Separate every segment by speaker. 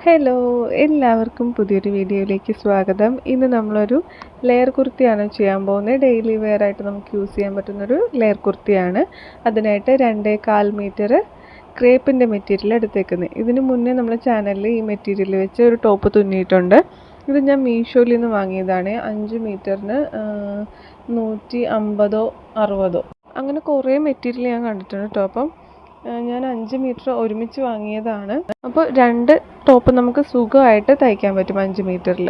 Speaker 1: Hello, എല്ലാവർക്കും പുതിയൊരു വീഡിയോയിലേക്ക് സ്വാഗതം. ഇന്ന് നമ്മളൊരു ലെയർ കുർത്തിയാണ് ചെയ്യാൻ പോകുന്നത്. ഡെയിലി വെയർ ആയിട്ട് നമുക്ക് യൂസ് ചെയ്യാൻ പറ്റുന്നൊരു ലെയർ കുർത്തിയാണ്. അതിനായിട്ട് 2.25 മീറ്റർ ക്രേപ്പിൻ്റെ മെറ്റീരിയൽ എടുത്തേക്കുന്നത്. ഇതിന് മുന്നേ നമ്മുടെ ചാനലിൽ ഈ മെറ്റീരിയൽ വെച്ച് ഒരു ടോപ്പ് തുന്നിയിട്ടുണ്ട്. ഇത് ഞാൻ മീഷോയിൽ നിന്ന് വാങ്ങിയതാണ്. 5 മീറ്ററിന് 150 60 അങ്ങനെ കുറേ മെറ്റീരിയൽ ഞാൻ കണ്ടിട്ടുണ്ട് കേട്ടോ. അപ്പം ഞാൻ 5 മീറ്റർ ഒരുമിച്ച് വാങ്ങിയതാണ്. അപ്പോൾ 2 ടോപ്പ് നമുക്ക് സുഖമായിട്ട് തയ്ക്കാൻ പറ്റും 5 മീറ്ററിൽ.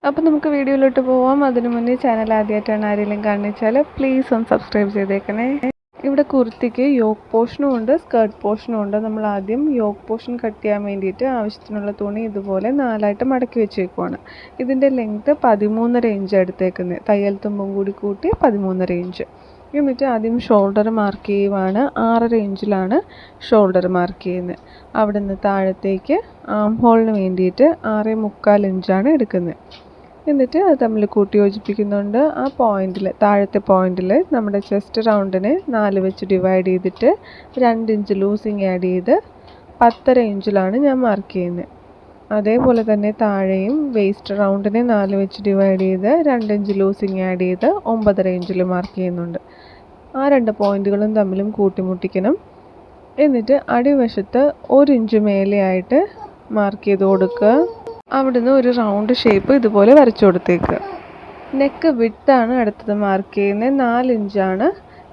Speaker 1: അപ്പോൾ നമുക്ക് വീഡിയോയിലോട്ട് പോവാം. അതിനു മുന്നേ ചാനൽ ആദ്യമായിട്ടാണ് ആരെങ്കിലും കാണിച്ചാൽ പ്ലീസ് ഒന്ന് സബ്സ്ക്രൈബ് ചെയ്തേക്കണേ. ഇവിടെ കുർത്തിക്ക് യോക്ക് പോർഷനും ഉണ്ട്, സ്കേർട്ട് പോർഷനും ഉണ്ട്. നമ്മൾ ആദ്യം യോക്ക് പോർഷൻ കട്ട് ചെയ്യാൻ വേണ്ടിയിട്ട് ആവശ്യത്തിനുള്ള തുണി ഇതുപോലെ 4ആയിട്ട് മടക്കി വെച്ചേക്കുവാണ്. ഇതിൻ്റെ ലെങ്ത്ത് 13.5 ഇഞ്ച് എടുത്തേക്കുന്നത്. തയ്യൽ തുമ്പും കൂടി കൂട്ടി 13.5 ഇഞ്ച്. എന്നിട്ട് ആദ്യം ഷോൾഡർ മാർക്ക് ചെയ്യുവാണ്. 6.5 ഇഞ്ചിലാണ് ഷോൾഡർ മാർക്ക് ചെയ്യുന്നത്. അവിടെ നിന്ന് താഴത്തേക്ക് ആം ഹോളിന് വേണ്ടിയിട്ട് 6.25 ഇഞ്ചാണ് എടുക്കുന്നത്. എന്നിട്ട് അത് തമ്മിൽ കൂട്ടി യോജിപ്പിക്കുന്നുണ്ട്. ആ പോയിന്റിൽ, താഴത്തെ പോയിന്റിൽ നമ്മുടെ ചെസ്റ്റ് റൗണ്ടിനെ 4 വെച്ച് ഡിവൈഡ് ചെയ്തിട്ട് 2 ഇഞ്ച് ലൂസിങ് ആഡ് ചെയ്ത് 10.5 ഇഞ്ചിലാണ് ഞാൻ മാർക്ക് ചെയ്യുന്നത്. അതേപോലെ തന്നെ താഴെയും വേസ്റ്റ് റൗണ്ടിനെ 4 വെച്ച് ഡിവൈഡ് ചെയ്ത് 2 ഇഞ്ച് ലൂസിങ് ആഡ് ചെയ്ത് 9.5 ഇഞ്ചിൽ മാർക്ക് ചെയ്യുന്നുണ്ട്. ആ 2 പോയിന്റുകളും തമ്മിലും കൂട്ടിമുട്ടിക്കണം. എന്നിട്ട് അടിവശത്ത് 1 ഇഞ്ച് മേലെയായിട്ട് മാർക്ക് ചെയ്ത് കൊടുക്കുക. അവിടുന്ന് ഒരു റൗണ്ട് ഷേപ്പ് ഇതുപോലെ വരച്ചു കൊടുത്തേക്കുക. നെക്ക് വിഡ്ത്താണ് അടുത്തത് മാർക്ക് ചെയ്യുന്നത്. 4 ഇഞ്ചാണ്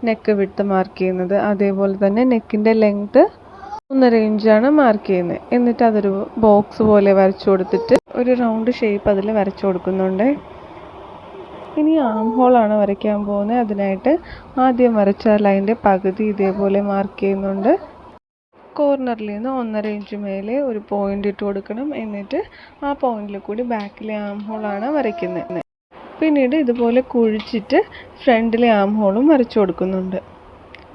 Speaker 1: നെക്ക് വിഡ്ത്ത് മാർക്ക് ചെയ്യുന്നത്. അതേപോലെ തന്നെ നെക്കിൻ്റെ ലെങ്ത്ത് 1.5 ഇഞ്ചാണ് മാർക്ക് ചെയ്യുന്നത്. എന്നിട്ട് അതൊരു ബോക്സ് പോലെ വരച്ചു കൊടുത്തിട്ട് ഒരു റൗണ്ട് ഷേപ്പ് അതിൽ വരച്ചു കൊടുക്കുന്നുണ്ട്. ഇനി ആം ഹോളാണ് വരയ്ക്കാൻ പോകുന്നത്. അതിനായിട്ട് ആദ്യം വരച്ച ലൈൻ്റെ പകുതി ഇതേപോലെ മാർക്ക് ചെയ്യുന്നുണ്ട്. കോർണറിൽ നിന്ന് 1.5 ഇഞ്ച് മേലെ ഒരു പോയിന്റ് ഇട്ട് കൊടുക്കണം. എന്നിട്ട് ആ പോയിന്റിൽ കൂടി ബാക്കിലെ ആം ഹോളാണ് വരയ്ക്കുന്നത്. പിന്നീട് ഇതുപോലെ കുഴിച്ചിട്ട് ഫ്രണ്ടിലെ ആം ഹോളും വരച്ചു കൊടുക്കുന്നുണ്ട്.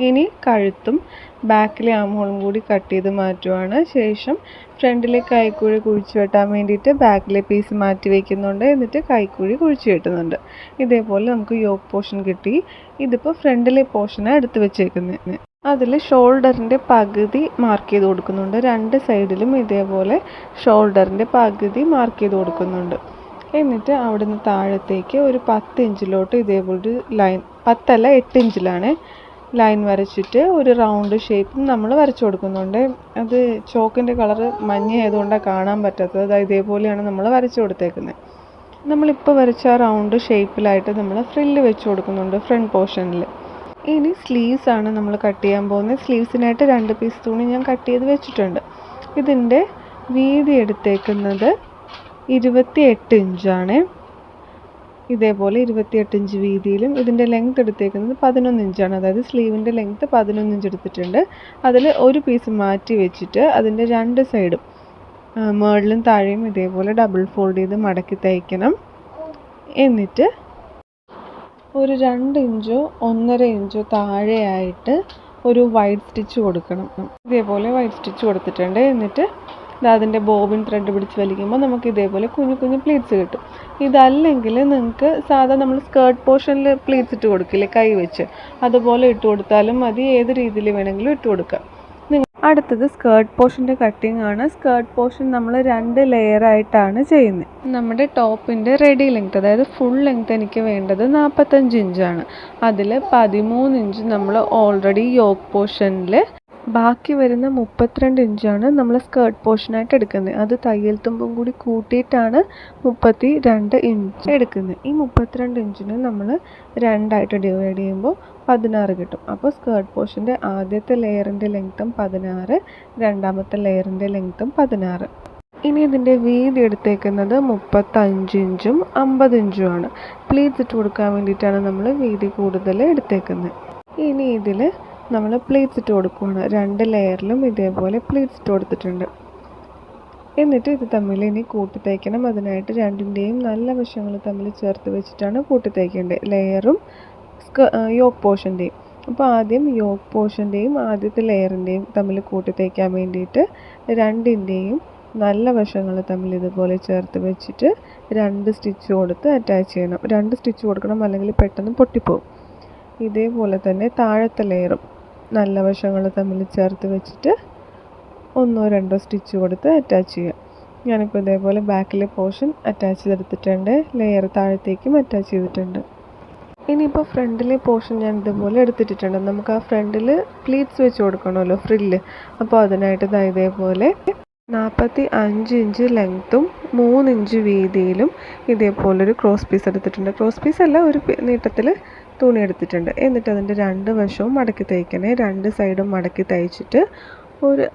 Speaker 1: ഇനി കഴുത്തും ബാക്കിലെ ആം ഹോളും കൂടി കട്ട് ചെയ്ത് മാറ്റുവാണ്. ശേഷം ഫ്രണ്ടിലെ കൈക്കുഴി കുഴിച്ചു വെട്ടാൻ വേണ്ടിയിട്ട് ബാക്കിലെ പീസ് മാറ്റി വയ്ക്കുന്നുണ്ട്. എന്നിട്ട് കൈക്കുഴി കുഴിച്ചു വെട്ടുന്നുണ്ട്. ഇതേപോലെ നമുക്ക് യോക്ക് പോർഷൻ കിട്ടി. ഇതിപ്പോൾ ഫ്രണ്ടിലെ പോർഷനാണ് എടുത്ത് വെച്ചേക്കുന്നത്. അതിൽ ഷോൾഡറിൻ്റെ പകുതി മാർക്ക് ചെയ്ത് കൊടുക്കുന്നുണ്ട്. 2 സൈഡിലും ഇതേപോലെ ഷോൾഡറിൻ്റെ പകുതി മാർക്ക് ചെയ്ത് കൊടുക്കുന്നുണ്ട്. എന്നിട്ട് അവിടുന്ന് താഴത്തേക്ക് ഒരു 10 ഇഞ്ചിലോട്ട് ഇതേപോലെ ലൈൻ, 10 അല്ല 8 ഇഞ്ചിലാണ് ലൈൻ വരച്ചിട്ട് ഒരു റൗണ്ട് ഷേപ്പും നമ്മൾ വരച്ചു കൊടുക്കുന്നുണ്ട്. അത് ചോക്കിൻ്റെ കളറ് മഞ്ഞ ആയതുകൊണ്ടാണ് കാണാൻ പറ്റാത്തത്. അത് ഇതേപോലെയാണ് നമ്മൾ വരച്ചു കൊടുത്തേക്കുന്നത്. നമ്മളിപ്പോൾ വരച്ച ആ റൗണ്ട് ഷേപ്പിലായിട്ട് നമ്മൾ ഫ്രില്ല് വെച്ച് കൊടുക്കുന്നുണ്ട് ഫ്രണ്ട് പോർഷനിൽ. ഇനി സ്ലീവ്സ് ആണ് നമ്മൾ കട്ട് ചെയ്യാൻ പോകുന്നത്. സ്ലീവ്സിനായിട്ട് 2 പീസ് തുണി ഞാൻ കട്ട് ചെയ്ത് വെച്ചിട്ടുണ്ട്. ഇതിൻ്റെ വീതി എടുത്തേക്കുന്നത് 28 ഇഞ്ചാണ്. ഇതേപോലെ 28 ഇഞ്ച് വീതിയിലും ഇതിൻ്റെ ലെങ്ത് എടുത്തേക്കുന്നത് 11 ഇഞ്ചാണ്. അതായത് സ്ലീവിൻ്റെ ലെങ്ത്ത് 11 ഇഞ്ച് എടുത്തിട്ടുണ്ട്. അതിൽ ഒരു പീസ് മാറ്റി വെച്ചിട്ട് അതിൻ്റെ 2 സൈഡും മുകളിലും താഴെയും ഇതേപോലെ ഡബിൾ ഫോൾഡ് ചെയ്ത് മടക്കി തയ്ക്കണം. എന്നിട്ട് ഒരു 2 ഇഞ്ചോ 1.5 ഇഞ്ചോ താഴെയായിട്ട് ഒരു വൈറ്റ് സ്റ്റിച്ച് കൊടുക്കണം. ഇതേപോലെ വൈറ്റ് സ്റ്റിച്ച് കൊടുത്തിട്ടുണ്ട്. എന്നിട്ട് അതിൻ്റെ ബോബിൻ ത്രെഡ് പിടിച്ച് വലിക്കുമ്പോൾ നമുക്ക് ഇതേപോലെ കുഞ്ഞു കുഞ്ഞു പ്ലീറ്റ്സ് കിട്ടും. ഇതല്ലെങ്കിൽ നിങ്ങൾക്ക് സാധാ നമ്മൾ സ്കേർട്ട് പോർഷനിൽ പ്ലീറ്റ്സ് ഇട്ട് കൊടുക്കില്ലേ കൈ വെച്ച്, അതുപോലെ ഇട്ട് കൊടുത്താലും മതി. ഏത് രീതിയിൽ വേണമെങ്കിലും ഇട്ട് കൊടുക്കാം. അടുത്തത് സ്കേർട്ട് പോർഷൻ്റെ കട്ടിംഗ് ആണ്. സ്കേർട്ട് പോർഷൻ നമ്മൾ 2 ലെയറായിട്ടാണ് ചെയ്യുന്നത്. നമ്മുടെ ടോപ്പിൻ്റെ റെഡി ലെങ്ത്, അതായത് ഫുൾ ലെങ്ത് എനിക്ക് വേണ്ടത് 45 ഇഞ്ചാണ്. അതിൽ 13 ഇഞ്ച് നമ്മൾ ഓൾറെഡി യോക്ക് പോർഷനിൽ, ബാക്കി വരുന്ന 32 ഇഞ്ചാണ് നമ്മൾ സ്കേർട്ട് പോർഷനായിട്ട് എടുക്കുന്നത്. അത് തയ്യൽ തുമ്പും കൂടി കൂട്ടിയിട്ടാണ് 32 ഇഞ്ച് എടുക്കുന്നത്. ഈ 32 ഇഞ്ചിന് നമ്മൾ 2ആയിട്ട് ഡിവൈഡ് ചെയ്യുമ്പോൾ 16 കിട്ടും. അപ്പോൾ സ്കേർട്ട് പോർഷൻ്റെ ആദ്യത്തെ ലെയറിൻ്റെ ലെങ്ത്തും 16, രണ്ടാമത്തെ ലെയറിൻ്റെ ലെങ്ത്തും 16. ഇനി ഇതിൻ്റെ വീതി എടുത്തേക്കുന്നത് 35 ഇഞ്ചും 50 ഇഞ്ചുമാണ്. പ്ലീറ്റ്സ് ഇട്ട് കൊടുക്കാൻ വേണ്ടിയിട്ടാണ് നമ്മൾ വീതി കൂടുതൽ എടുത്തേക്കുന്നത്. ഇനി ഇതിൽ നമ്മൾ പ്ലീറ്റ്സ് ഇട്ട് കൊടുക്കുകയാണ്. 2 ലെയറിലും ഇതേപോലെ പ്ലീറ്റ്സ് ഇട്ട് കൊടുത്തിട്ടുണ്ട്. എന്നിട്ട് ഇത് തമ്മിൽ ഇനി കൂട്ടി തയ്ക്കണം. അതിനായിട്ട് 2ൻ്റെയും നല്ല വശങ്ങൾ തമ്മിൽ ചേർത്ത് വെച്ചിട്ടാണ് കൂട്ടി തയ്ക്കേണ്ടത്, ലെയറും യോക്ക് പോർഷൻ്റെയും. അപ്പോൾ ആദ്യം യോക്ക് പോർഷൻ്റെയും ആദ്യത്തെ ലെയറിൻ്റെയും തമ്മിൽ കൂട്ടി തയ്ക്കാൻ വേണ്ടിയിട്ട് 2ൻ്റെയും നല്ല വശങ്ങൾ തമ്മിൽ ഇതുപോലെ ചേർത്ത് വെച്ചിട്ട് 2 സ്റ്റിച്ച് കൊടുത്ത് അറ്റാച്ച് ചെയ്യണം. 2 സ്റ്റിച്ച് കൊടുക്കണം, അല്ലെങ്കിൽ പെട്ടെന്ന് പൊട്ടിപ്പോവും. ഇതേപോലെ തന്നെ താഴത്തെ ലെയറും നല്ല വശങ്ങൾ തമ്മിൽ ചേർത്ത് വെച്ചിട്ട് 1-2 സ്റ്റിച്ച് കൊടുത്ത് അറ്റാച്ച് ചെയ്യാം. ഞാനിപ്പോൾ ഇതേപോലെ ബാക്കിലെ പോർഷൻ അറ്റാച്ച് ചെയ്തെടുത്തിട്ടുണ്ട്, ലെയർ താഴത്തേക്കും അറ്റാച്ച് ചെയ്തിട്ടുണ്ട്. ഇനിയിപ്പോൾ ഫ്രണ്ടിലെ പോർഷൻ ഞാൻ ഇതുപോലെ എടുത്തിട്ടുണ്ട്. നമുക്ക് ആ ഫ്രണ്ടിൽ പ്ലീറ്റ്സ് വെച്ച് കൊടുക്കണമല്ലോ, ഫ്രില്ല്. അപ്പോൾ അതിനായിട്ട് ഇതേപോലെ 45 ഇഞ്ച് ലെങ്ത്തും 3 ഇഞ്ച് വീതിയിലും ഇതേപോലൊരു ക്രോസ് പീസ് എടുത്തിട്ടുണ്ട്. ക്രോസ് പീസ് അല്ല, ഒരു നീട്ടത്തിൽ തുണി എടുത്തിട്ടുണ്ട്. എന്നിട്ട് അതിൻ്റെ 2 വശവും മടക്കി തയ്ക്കണേ. 2 സൈഡും മടക്കി തയ്ച്ചിട്ട് ഒരു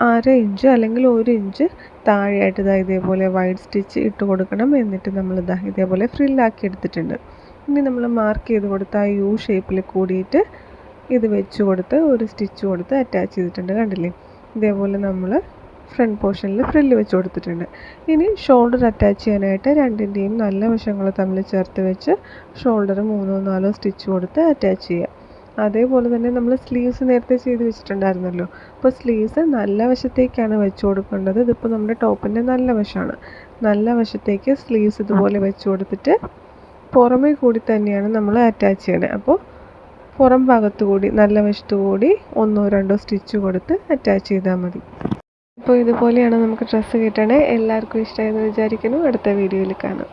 Speaker 1: 1/2 ഇഞ്ച് അല്ലെങ്കിൽ 1 ഇഞ്ച് താഴെയായിട്ട് ഇതേപോലെ വൈഡ് സ്റ്റിച്ച് ഇട്ട് കൊടുക്കണം. എന്നിട്ട് നമ്മൾ ഇതേപോലെ ഫ്രില്ലാക്കി എടുത്തിട്ടുണ്ട്. ഇനി നമ്മൾ മാർക്ക് ചെയ്ത് കൊടുത്ത ആ യു ഷേപ്പിൽ കൂടിയിട്ട് ഇത് വെച്ച് കൊടുത്ത് ഒരു സ്റ്റിച്ച് കൊടുത്ത് അറ്റാച്ച് ചെയ്തിട്ടുണ്ട്. കണ്ടില്ലേ? ഇതേപോലെ നമ്മൾ ഫ്രണ്ട് പോർഷനിൽ ഫ്രില്ല് വെച്ച് കൊടുത്തിട്ടുണ്ട്. ഇനി ഷോൾഡർ അറ്റാച്ച് ചെയ്യാനായിട്ട് രണ്ടിൻ്റെയും നല്ല വശങ്ങൾ തമ്മിൽ ചേർത്ത് വെച്ച് ഷോൾഡർ 3-4 സ്റ്റിച്ച് കൊടുത്ത് അറ്റാച്ച് ചെയ്യുക. അതേപോലെ തന്നെ നമ്മൾ സ്ലീവ്സ് നേരത്തെ ചെയ്ത് വെച്ചിട്ടുണ്ടായിരുന്നല്ലോ. അപ്പോൾ സ്ലീവ്സ് നല്ല വശത്തേക്കാണ് വെച്ച് കൊടുക്കേണ്ടത്. ഇതിപ്പോൾ നമ്മുടെ ടോപ്പിൻ്റെ നല്ല വശമാണ്. നല്ല വശത്തേക്ക് സ്ലീവ്സ് ഇതുപോലെ വെച്ച് കൊടുത്തിട്ട് പുറമേ കൂടി തന്നെയാണ് നമ്മൾ അറ്റാച്ച് ചെയ്യണത്. അപ്പോൾ പുറം ഭാഗത്തു കൂടി നല്ല വശത്തു കൂടി 1-2 സ്റ്റിച്ച് കൊടുത്ത് അറ്റാച്ച് ചെയ്താൽ മതി. അപ്പോൾ ഇതുപോലെയാണ് നമുക്ക് ഡ്രസ്സ് കിട്ടണേ. എല്ലാവർക്കും ഇഷ്ടമായെന്ന് വിചാരിക്കുന്നു. അടുത്ത വീഡിയോയിൽ കാണാം.